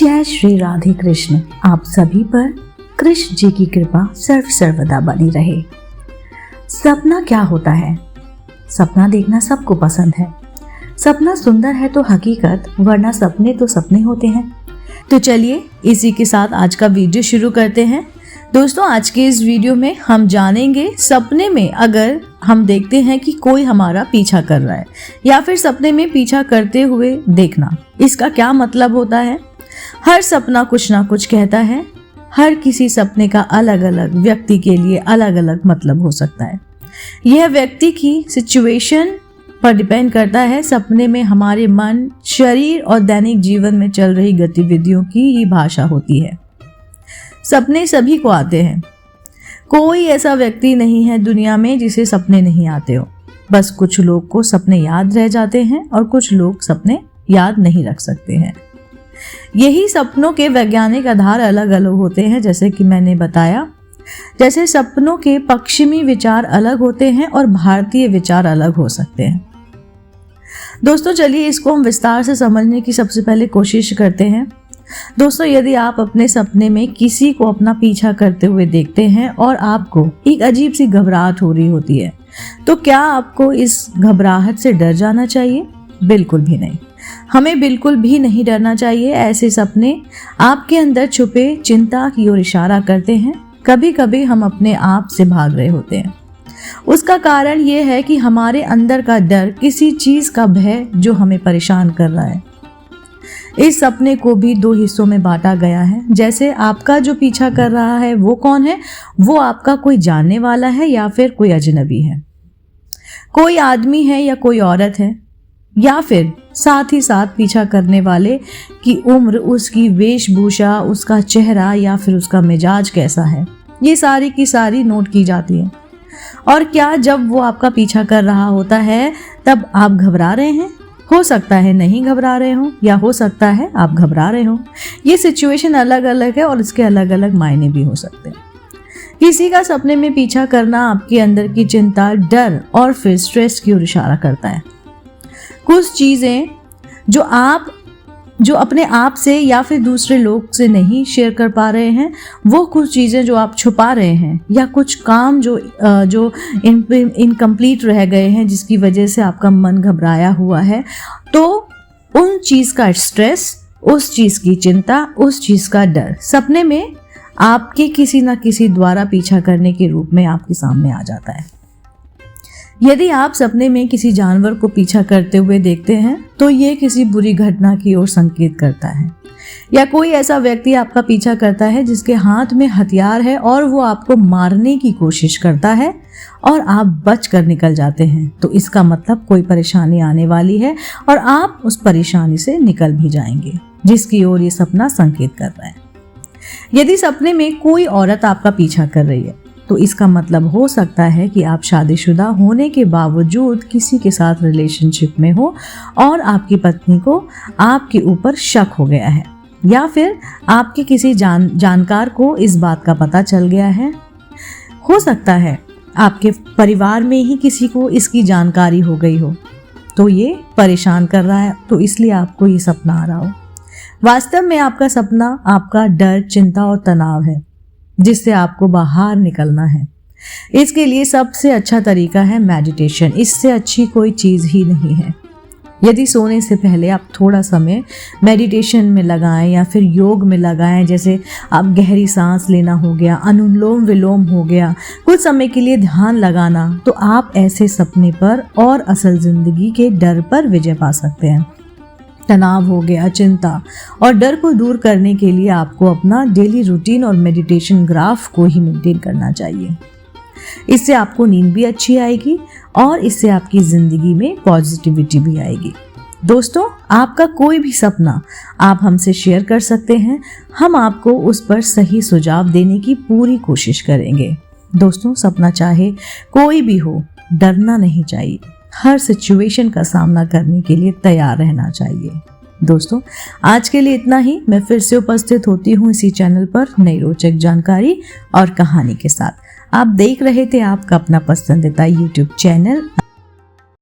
जय श्री राधे कृष्ण। आप सभी पर कृष्ण जी की कृपा सर्वदा बनी रहे। सपना क्या होता है? सपना देखना सबको पसंद है। सपना सुंदर है तो हकीकत, वरना सपने तो सपने होते हैं। तो चलिए इसी के साथ आज का वीडियो शुरू करते हैं। दोस्तों, आज के इस वीडियो में हम जानेंगे सपने में अगर हम देखते हैं कि कोई हमारा पीछा कर रहा है या फिर सपने में पीछा करते हुए देखना, इसका क्या मतलब होता है। हर सपना कुछ ना कुछ कहता है। हर किसी सपने का अलग अलग व्यक्ति के लिए अलग अलग मतलब हो सकता है। यह व्यक्ति की सिचुएशन पर डिपेंड करता है। सपने में हमारे मन, शरीर और दैनिक जीवन में चल रही गतिविधियों की ही भाषा होती है। सपने सभी को आते हैं। कोई ऐसा व्यक्ति नहीं है दुनिया में जिसे सपने नहीं आते हो। बस कुछ लोग को सपने याद रह जाते हैं और कुछ लोग सपने याद नहीं रख सकते हैं। यही सपनों के वैज्ञानिक आधार अलग अलग होते हैं, जैसे कि मैंने बताया। जैसे सपनों के पश्चिमी विचार अलग होते हैं और भारतीय विचार अलग हो सकते हैं। दोस्तों, चलिए इसको हम विस्तार से समझने की सबसे पहले कोशिश करते हैं। दोस्तों, यदि आप अपने सपने में किसी को अपना पीछा करते हुए देखते हैं और आपको एक अजीब सी घबराहट हो रही होती है, तो क्या आपको इस घबराहट से डर जाना चाहिए? बिल्कुल भी नहीं। हमें बिल्कुल भी नहीं डरना चाहिए। ऐसे सपने आपके अंदर छुपे चिंता की ओर इशारा करते हैं। कभी कभी हम अपने आप से भाग रहे होते हैं। उसका कारण ये है कि हमारे अंदर का डर, किसी चीज का भय जो हमें परेशान कर रहा है। इस सपने को भी दो हिस्सों में बांटा गया है। जैसे आपका जो पीछा कर रहा है वो कौन है? वो आपका कोई जानने वाला है या फिर कोई अजनबी है, कोई आदमी है या कोई औरत है, या फिर साथ ही साथ पीछा करने वाले की उम्र, उसकी वेशभूषा, उसका चेहरा या फिर उसका मिजाज कैसा है, ये सारी की सारी नोट की जाती है। और क्या जब वो आपका पीछा कर रहा होता है तब आप घबरा रहे हैं? हो सकता है नहीं घबरा रहे हो, या हो सकता है आप घबरा रहे हो। ये सिचुएशन अलग अलग है और इसके अलग अलग मायने भी हो सकते हैं। किसी का सपने में पीछा करना आपके अंदर की चिंता, डर और फिर स्ट्रेस की ओर इशारा करता है। कुछ चीज़ें जो अपने आप से या फिर दूसरे लोग से नहीं शेयर कर पा रहे हैं, वो कुछ चीज़ें जो आप छुपा रहे हैं, या कुछ काम जो इनकम्प्लीट रह गए हैं जिसकी वजह से आपका मन घबराया हुआ है, तो उन चीज़ का स्ट्रेस, उस चीज़ की चिंता, उस चीज़ का डर सपने में आपके किसी न किसी द्वारा पीछा करने के रूप में आपके सामने आ जाता है। यदि आप सपने में किसी जानवर को पीछा करते हुए देखते हैं तो ये किसी बुरी घटना की ओर संकेत करता है। या कोई ऐसा व्यक्ति आपका पीछा करता है जिसके हाथ में हथियार है और वो आपको मारने की कोशिश करता है और आप बच कर निकल जाते हैं, तो इसका मतलब कोई परेशानी आने वाली है और आप उस परेशानी से निकल भी जाएंगे, जिसकी ओर ये सपना संकेत कर रहा है। यदि सपने में कोई औरत आपका पीछा कर रही है तो इसका मतलब हो सकता है कि आप शादीशुदा होने के बावजूद किसी के साथ रिलेशनशिप में हो और आपकी पत्नी को आपके ऊपर शक हो गया है, या फिर आपके किसी जानकार को इस बात का पता चल गया है। हो सकता है आपके परिवार में ही किसी को इसकी जानकारी हो गई हो, तो ये परेशान कर रहा है, तो इसलिए आपको ये सपना आ रहा हो। वास्तव में आपका सपना आपका डर, चिंता और तनाव है जिससे आपको बाहर निकलना है। इसके लिए सबसे अच्छा तरीका है मेडिटेशन। इससे अच्छी कोई चीज़ ही नहीं है। यदि सोने से पहले आप थोड़ा समय मेडिटेशन में लगाएं या फिर योग में लगाएं, जैसे आप गहरी सांस लेना हो गया, अनुलोम विलोम हो गया, कुछ समय के लिए ध्यान लगाना, तो आप ऐसे सपने पर और असल जिंदगी के डर पर विजय पा सकते हैं। तनाव हो गया, चिंता और डर को दूर करने के लिए आपको अपना डेली रूटीन और मेडिटेशन ग्राफ को ही मेंटेन करना चाहिए। इससे आपको नींद भी अच्छी आएगी और इससे आपकी ज़िंदगी में पॉजिटिविटी भी आएगी। दोस्तों, आपका कोई भी सपना आप हमसे शेयर कर सकते हैं। हम आपको उस पर सही सुझाव देने की पूरी कोशिश करेंगे। दोस्तों, सपना चाहे कोई भी हो, डरना नहीं चाहिए। हर सिचुएशन का सामना करने के लिए तैयार रहना चाहिए। दोस्तों, आज के लिए इतना ही। मैं फिर से उपस्थित होती हूँ इसी चैनल पर नई रोचक जानकारी और कहानी के साथ। आप देख रहे थे आपका अपना पसंदीदा YouTube चैनल